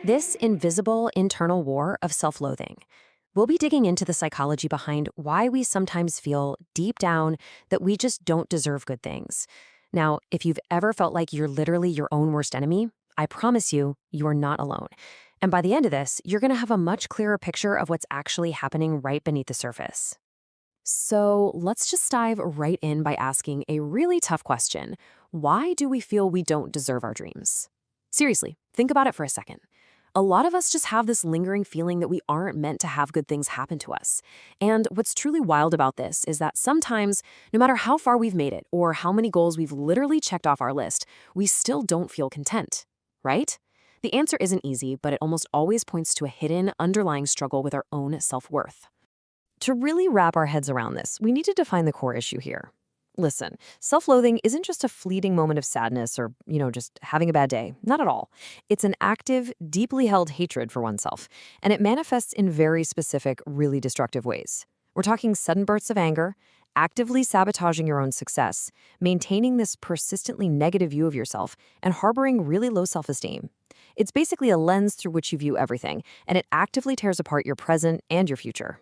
this invisible internal war of self-loathing. We'll be digging into the psychology behind why we sometimes feel deep down that we just don't deserve good things. Now, if you've ever felt like you're literally your own worst enemy, I promise you, you're not alone. And by the end of this, you're going to have a much clearer picture of what's actually happening right beneath the surface. So let's just dive right in by asking a really tough question. Why do we feel we don't deserve our dreams? Seriously, think about it for a second. A lot of us just have this lingering feeling that we aren't meant to have good things happen to us. And what's truly wild about this is that sometimes, no matter how far we've made it or how many goals we've literally checked off our list, we still don't feel content, right? The answer isn't easy, but it almost always points to a hidden, underlying struggle with our own self-worth. To really wrap our heads around this, we need to define the core issue here. Listen, self-loathing isn't just a fleeting moment of sadness or, just having a bad day. Not at all. It's an active, deeply held hatred for oneself, and it manifests in very specific, really destructive ways. We're talking sudden bursts of anger, actively sabotaging your own success, maintaining this persistently negative view of yourself, and harboring really low self-esteem. It's basically a lens through which you view everything, and it actively tears apart your present and your future.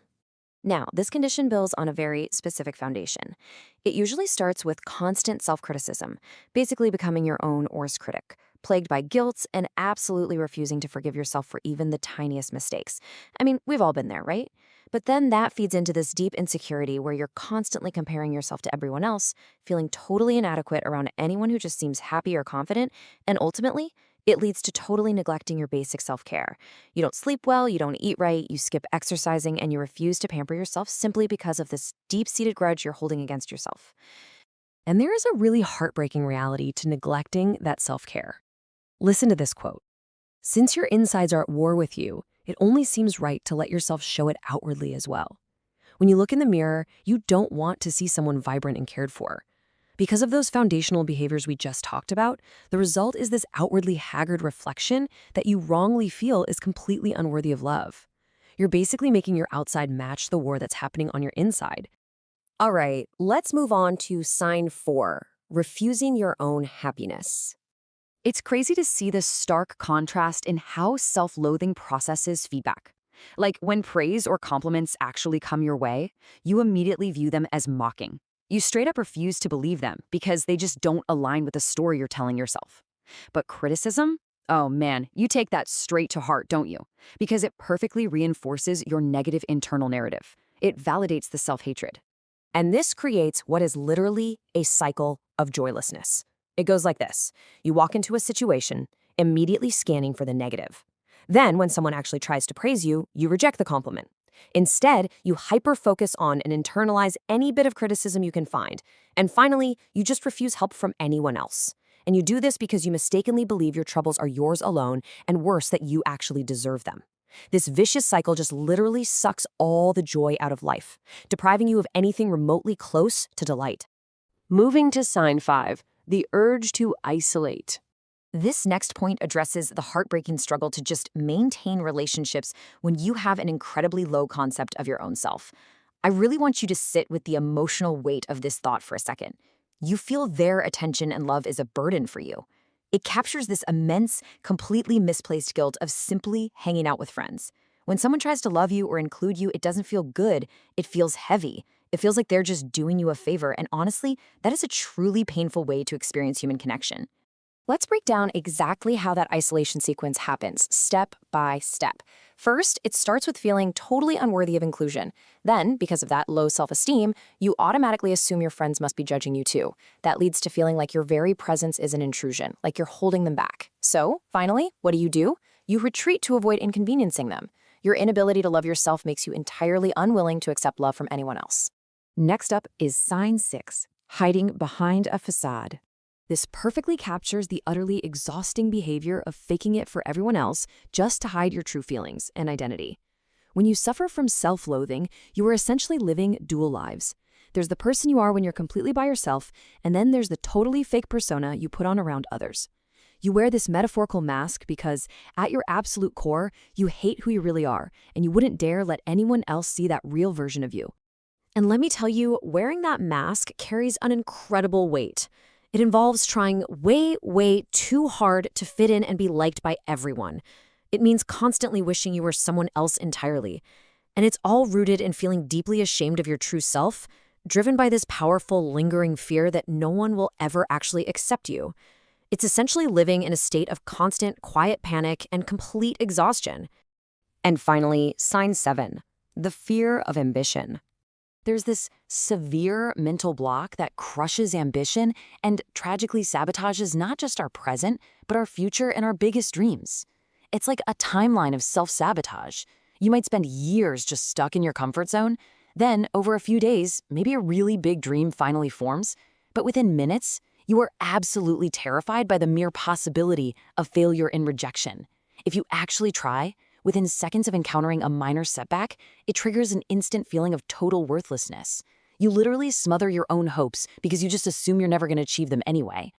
Now, this condition builds on a very specific foundation. It usually starts with constant self-criticism, basically becoming your own worst critic, plagued by guilt and absolutely refusing to forgive yourself for even the tiniest mistakes. I mean, we've all been there, right? But then that feeds into this deep insecurity where you're constantly comparing yourself to everyone else, feeling totally inadequate around anyone who just seems happy or confident, and ultimately, it leads to totally neglecting your basic self-care. You don't sleep well, you don't eat right, you skip exercising, and you refuse to pamper yourself simply because of this deep-seated grudge you're holding against yourself. And there is a really heartbreaking reality to neglecting that self-care. Listen to this quote. "Since your insides are at war with you, it only seems right to let yourself show it outwardly as well. When you look in the mirror, you don't want to see someone vibrant and cared for. Because of those foundational behaviors we just talked about, the result is this outwardly haggard reflection that you wrongly feel is completely unworthy of love. You're basically making your outside match the war that's happening on your inside." All right, let's move on to sign 4, refusing your own happiness. It's crazy to see this stark contrast in how self-loathing processes feedback. Like when praise or compliments actually come your way, you immediately view them as mocking. You straight up refuse to believe them because they just don't align with the story you're telling yourself. But criticism? Oh man, you take that straight to heart, don't you? Because it perfectly reinforces your negative internal narrative. It validates the self-hatred. And this creates what is literally a cycle of joylessness. It goes like this. You walk into a situation, immediately scanning for the negative. Then, when someone actually tries to praise you, you reject the compliment. Instead, you hyper-focus on and internalize any bit of criticism you can find. And finally, you just refuse help from anyone else. And you do this because you mistakenly believe your troubles are yours alone, and worse, that you actually deserve them. This vicious cycle just literally sucks all the joy out of life, depriving you of anything remotely close to delight. Moving to sign 5, the urge to isolate. This next point addresses the heartbreaking struggle to just maintain relationships when you have an incredibly low concept of your own self. I really want you to sit with the emotional weight of this thought for a second. You feel their attention and love is a burden for you. It captures this immense, completely misplaced guilt of simply hanging out with friends. When someone tries to love you or include you, it doesn't feel good. It feels heavy. It feels like they're just doing you a favor, and honestly, that is a truly painful way to experience human connection. Let's break down exactly how that isolation sequence happens, step by step. First, it starts with feeling totally unworthy of inclusion. Then, because of that low self-esteem, you automatically assume your friends must be judging you too. That leads to feeling like your very presence is an intrusion, like you're holding them back. So, finally, what do? You retreat to avoid inconveniencing them. Your inability to love yourself makes you entirely unwilling to accept love from anyone else. Next up is sign 6, hiding behind a facade. This perfectly captures the utterly exhausting behavior of faking it for everyone else just to hide your true feelings and identity. When you suffer from self-loathing, you are essentially living dual lives. There's the person you are when you're completely by yourself, and then there's the totally fake persona you put on around others. You wear this metaphorical mask because, at your absolute core, you hate who you really are, and you wouldn't dare let anyone else see that real version of you. And let me tell you, wearing that mask carries an incredible weight. It involves trying way too hard to fit in and be liked by everyone. It means constantly wishing you were someone else entirely. And it's all rooted in feeling deeply ashamed of your true self, driven by this powerful, lingering fear that no one will ever actually accept you. It's essentially living in a state of constant, quiet panic and complete exhaustion. And finally, sign 7, the fear of ambition. There's this severe mental block that crushes ambition and tragically sabotages not just our present, but our future and our biggest dreams. It's like a timeline of self-sabotage. You might spend years just stuck in your comfort zone. Then, over a few days, maybe a really big dream finally forms. But within minutes, you are absolutely terrified by the mere possibility of failure and rejection. If you actually try, within seconds of encountering a minor setback, it triggers an instant feeling of total worthlessness. You literally smother your own hopes because you just assume you're never going to achieve them anyway.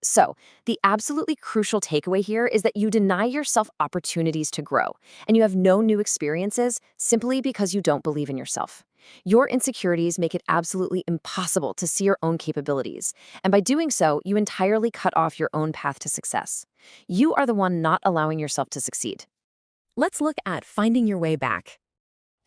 So, the absolutely crucial takeaway here is that you deny yourself opportunities to grow, and you have no new experiences simply because you don't believe in yourself. Your insecurities make it absolutely impossible to see your own capabilities, and by doing so, you entirely cut off your own path to success. You are the one not allowing yourself to succeed. Let's look at finding your way back.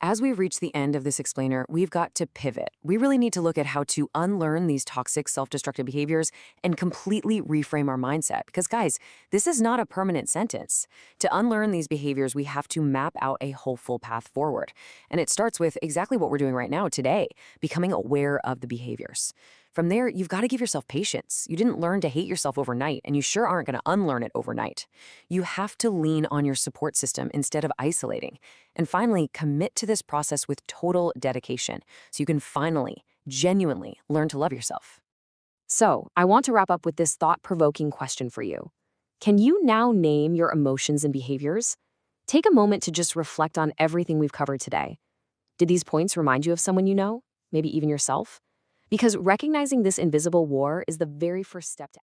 As we reach the end of this explainer, we've got to pivot. We really need to look at how to unlearn these toxic, self-destructive behaviors and completely reframe our mindset. Because guys, this is not a permanent sentence. To unlearn these behaviors, we have to map out a hopeful path forward. And it starts with exactly what we're doing right now today, becoming aware of the behaviors. From there, you've got to give yourself patience. You didn't learn to hate yourself overnight, and you sure aren't going to unlearn it overnight. You have to lean on your support system instead of isolating. And finally, commit to this process with total dedication so you can finally, genuinely learn to love yourself. So, I want to wrap up with this thought-provoking question for you. Can you now name your emotions and behaviors? Take a moment to just reflect on everything we've covered today. Did these points remind you of someone you know? Maybe even yourself? Because recognizing this invisible war is the very first step to